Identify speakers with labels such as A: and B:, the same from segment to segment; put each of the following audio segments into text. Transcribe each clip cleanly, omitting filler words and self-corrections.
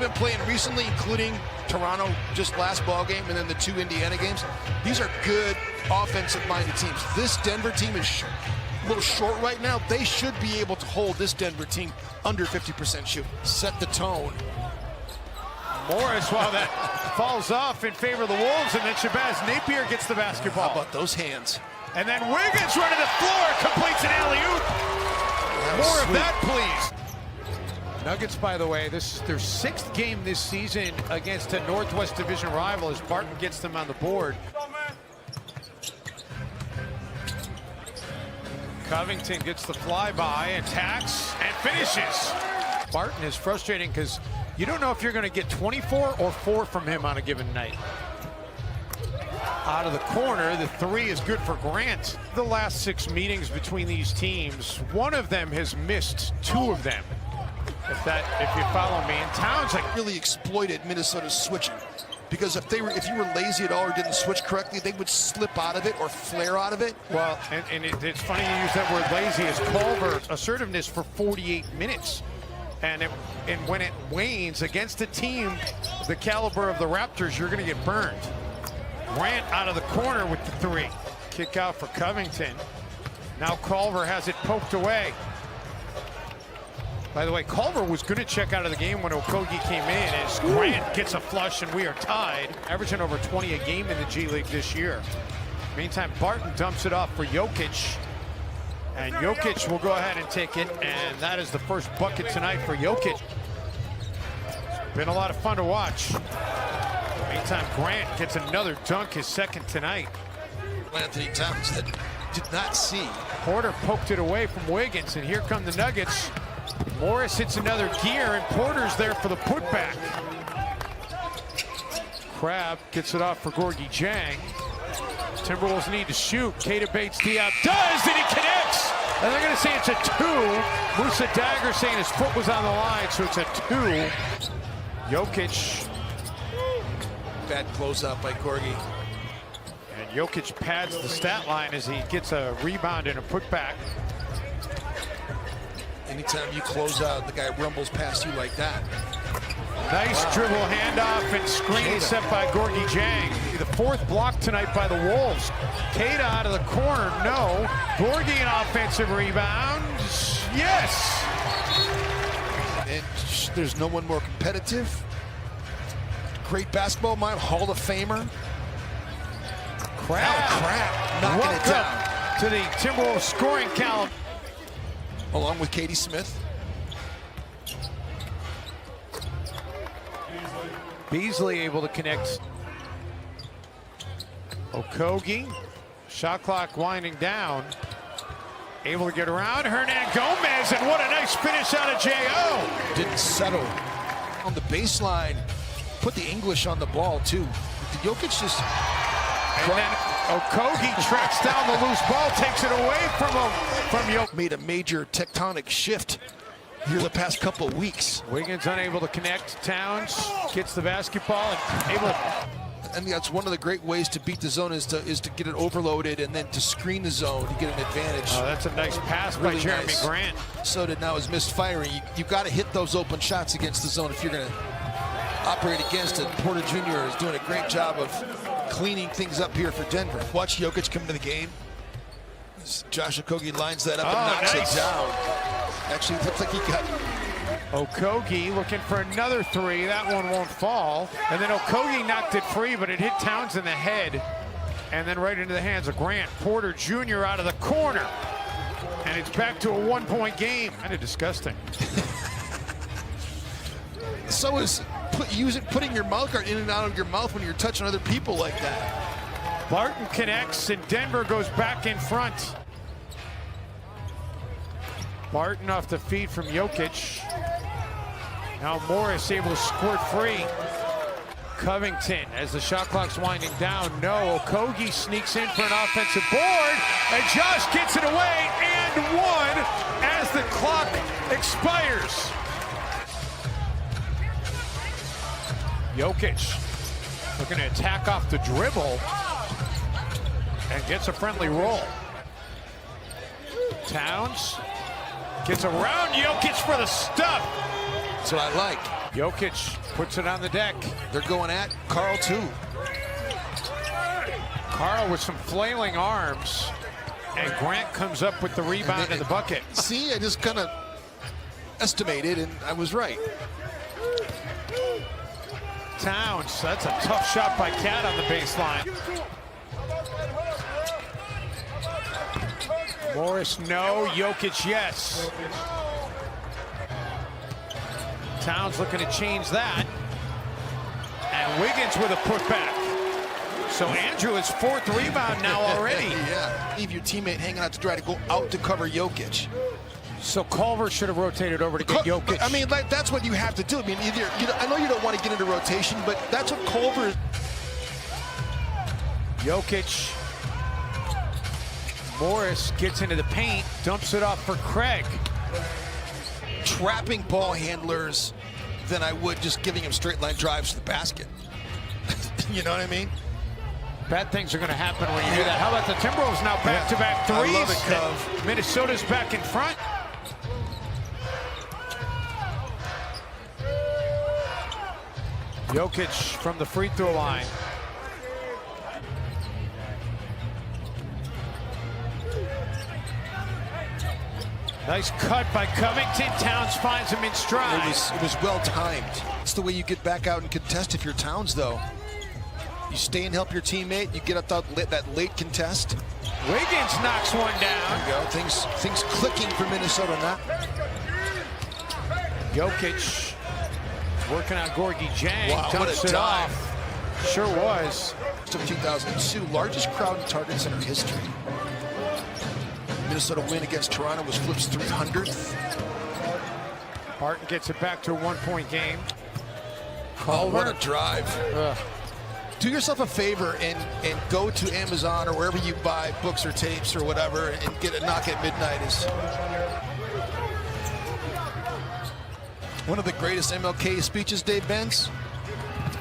A: been playing recently, including Toronto just last ball game and then the 2 Indiana games, these are good offensive-minded teams. This Denver team is a little short right now. They should be able to hold this Denver team under 50% shoot. Set the tone.
B: Morris, while that falls off in favor of the Wolves, and then Shabazz Napier gets the basketball.
A: How about those hands?
B: And then Wiggins running the floor, completes an alley-oop. More of that, please. Nuggets, by the way, this is their 6th game this season against a Northwest Division rival as Barton gets them on the board. Covington gets the flyby, attacks, and finishes. Barton is frustrating because you don't know if you're going to get 24 or 4 from him on a given night. Out of the corner, the 3 is good for Grant. The last 6 meetings between these teams, one of them has missed 2 of them. If you follow me, and Towns
A: really exploited Minnesota's switching, because if you were lazy at all or didn't switch correctly, they would slip out of it or flare out of it.
B: Well, and it's funny you use that word lazy, as Culver assertiveness for 48 minutes. And when it wanes against a team the caliber of the Raptors, you're going to get burned. Grant out of the corner with the 3. Kick out for Covington. Now Culver has it poked away. By the way, Culver was going to check out of the game when Okogie came in as Grant gets a flush and we are tied. Averaging over 20 a game in the G League this year. Meantime, Barton dumps it off for Jokic. And Jokic will go ahead and take it, and that is the first bucket tonight for Jokic. It's been a lot of fun to watch. Meantime, Grant gets another dunk, his 2nd tonight.
A: Anthony Towns that did not see.
B: Porter poked it away from Wiggins, and here come the Nuggets. Morris hits another gear, and Porter's there for the putback. Crabbe gets it off for Gorgui Dieng. Timberwolves need to shoot. Keita Bates-Diop does, and he connects! And they're going to say it's a 2. Musa Dagger saying his foot was on the line, so it's a 2. Jokic.
A: Bad closeout by Gorgui.
B: And Jokic pads the stat line as he gets a rebound and a putback.
A: Anytime you close out, the guy rumbles past you like that.
B: Nice dribble handoff and screen set by Gorgui Dieng. The 4th block tonight by the Wolves. Keita out of the corner, no. Gorgui an offensive rebound, yes.
A: And there's no one more competitive. Great basketball mind, Hall of Famer.
B: Crabbe
A: knocking it down.
B: Welcome to the Timberwolves scoring count.
A: Along with Katie Smith.
B: Beasley able to connect. Okogie, shot clock winding down. Able to get around Hernangomez, and what a nice finish out of J.O.
A: Didn't settle on the baseline. Put the English on the ball too. Jokic just...
B: And then Okogie tracks down the loose ball, takes it away from Jokic.
A: Made a major tectonic shift here the past couple of weeks.
B: Wiggins unable to connect. Towns gets the basketball and able to...
A: And that's one of the great ways to beat the zone is to get it overloaded and then to screen the zone to get an advantage.
B: Oh, that's a nice pass really by Jeremy nice. Grant.
A: So did now his misfiring. You got to hit those open shots against the zone if you're going to operate against it. Porter Jr. is doing a great job of cleaning things up here for Denver. Watch Jokic come into the game. Josh Okogie lines that up and knocks it down. Actually, looks like he got...
B: Okogie looking for another 3. That one won't fall. And then Okogie knocked it free, but it hit Towns in the head. And then right into the hands of Grant. Porter Jr. out of the corner. And it's back to a 1-point game. Kind of disgusting.
A: So is putting your mouth guard in and out of your mouth when you're touching other people like that.
B: Barton connects, and Denver goes back in front. Barton off the feed from Jokic. Now Morris able to squirt free. Covington, as the shot clock's winding down, no. Okogie sneaks in for an offensive board, and Josh gets it away, and 1 as the clock expires. Jokic looking to attack off the dribble and gets a friendly roll. Towns gets around Jokic for the stuff.
A: That's what I like.
B: Jokic puts it on the deck.
A: They're going at Carl too.
B: Carl with some flailing arms, and Grant comes up with the rebound and the bucket.
A: See, I just kind of estimated, and I was right.
B: Towns, that's a tough shot by Cat on the baseline. Morris, no. Jokic, yes. Towns looking to change that. And Wiggins with a putback. So Andrew is fourth rebound now already.
A: Yeah, leave your teammate hanging out to try to go out to cover Jokic.
B: So Culver should have rotated over to get Jokic.
A: I mean, like, that's what you have to do. I mean, either I know you don't want to get into rotation, but that's what Culver.
B: Jokic. Morris gets into the paint, dumps it off for Craig.
A: Trapping ball handlers than I would just giving him straight line drives to the basket. You know what I mean?
B: Bad things are going to happen when you do that. How about the Timberwolves now back-to-back threes?
A: I love it, Cove.
B: Minnesota's back in front. Jokic from the free throw line. Nice cut by Covington. Towns finds him in stride.
A: It was well timed. It's the way you get back out and contest if you're Towns, though. You stay and help your teammate. You get up that late contest.
B: Wiggins knocks one down.
A: There you go. Things clicking for Minnesota now.
B: Jokic working on Gorgie Jang.
A: Wow, what
B: dumps
A: a
B: it
A: dive.
B: off. Sure was.
A: 2002, largest crowd in Target Center history. Minnesota win against Toronto was Flip's 300th.
B: Barton gets it back to a one-point game.
A: Oh, what a drive.
B: Ugh.
A: Do yourself a favor and go to Amazon or wherever you buy books or tapes or whatever and get a Knock at Midnight. Is one of the greatest MLK speeches, Dave Benz.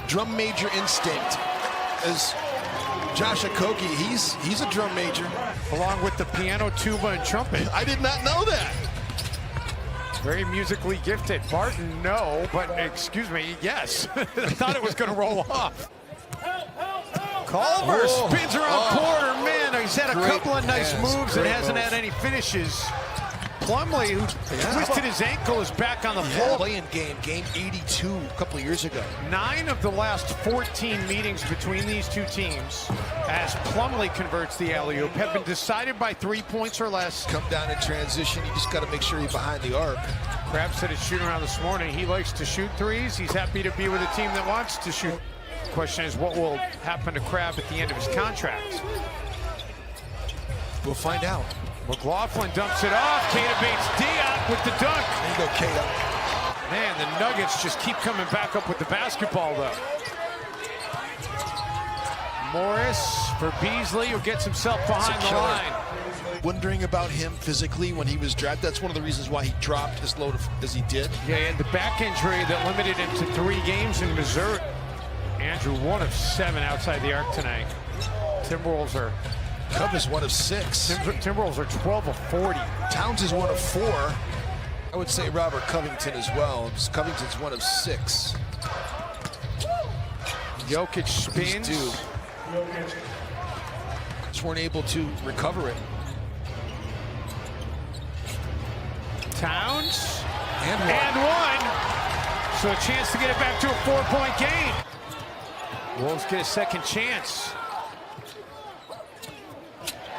A: Drum major instinct. As Josh Okogie, he's a drum major.
B: Along with the piano, tuba, and trumpet.
A: I did not know that.
B: Very musically gifted. Barton, no, but excuse me, yes. I thought it was going to roll off. Culver spins around Porter. Man, he's had a couple of nice moves and hasn't had any finishes. Plumlee, who twisted his ankle, is back on the floor.
A: Playing game 82 a couple of years ago.
B: 9 of the last 14 meetings between these two teams, as Plumlee converts the alley-oop, have been decided by 3 points or less.
A: Come down in transition, you just got to make sure you're behind the arc.
B: Crabbe said it's shooting around this morning. He likes to shoot threes. He's happy to be with a team that wants to shoot. The question is, what will happen to Crabbe at the end of his contract?
A: We'll find out.
B: McLaughlin dumps it off. Keita Bates Diop with the dunk.
A: There you go, Keita.
B: Man, the Nuggets just keep coming back up with the basketball, though. Morris for Beasley, who gets himself behind the line.
A: Wondering about him physically when he was drafted. That's one of the reasons why he dropped as low as he did.
B: Yeah, and the back injury that limited him to 3 games in Missouri. Andrew, 1 of 7 outside the arc tonight. Timberwolves are...
A: Cub is 1 of 6.
B: Timberwolves are 12 of 40.
A: Towns is 1 of 4. I would say Robert Covington as well. Covington's 1 of 6.
B: Jokic spins.
A: Just weren't able to recover it.
B: Towns.
A: And
B: one. So a chance to get it back to a 4-point game. Wolves get a second chance.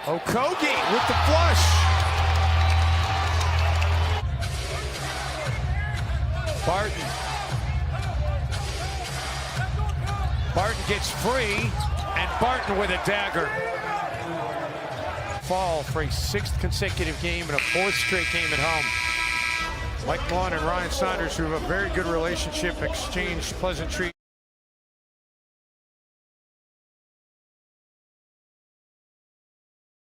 B: Okogie with the flush. Barton. Barton gets free, and Barton with a dagger. Fall for a 6th consecutive game and a 4th straight game at home. Mike Malone and Ryan Saunders, who have a very good relationship, exchange pleasantries.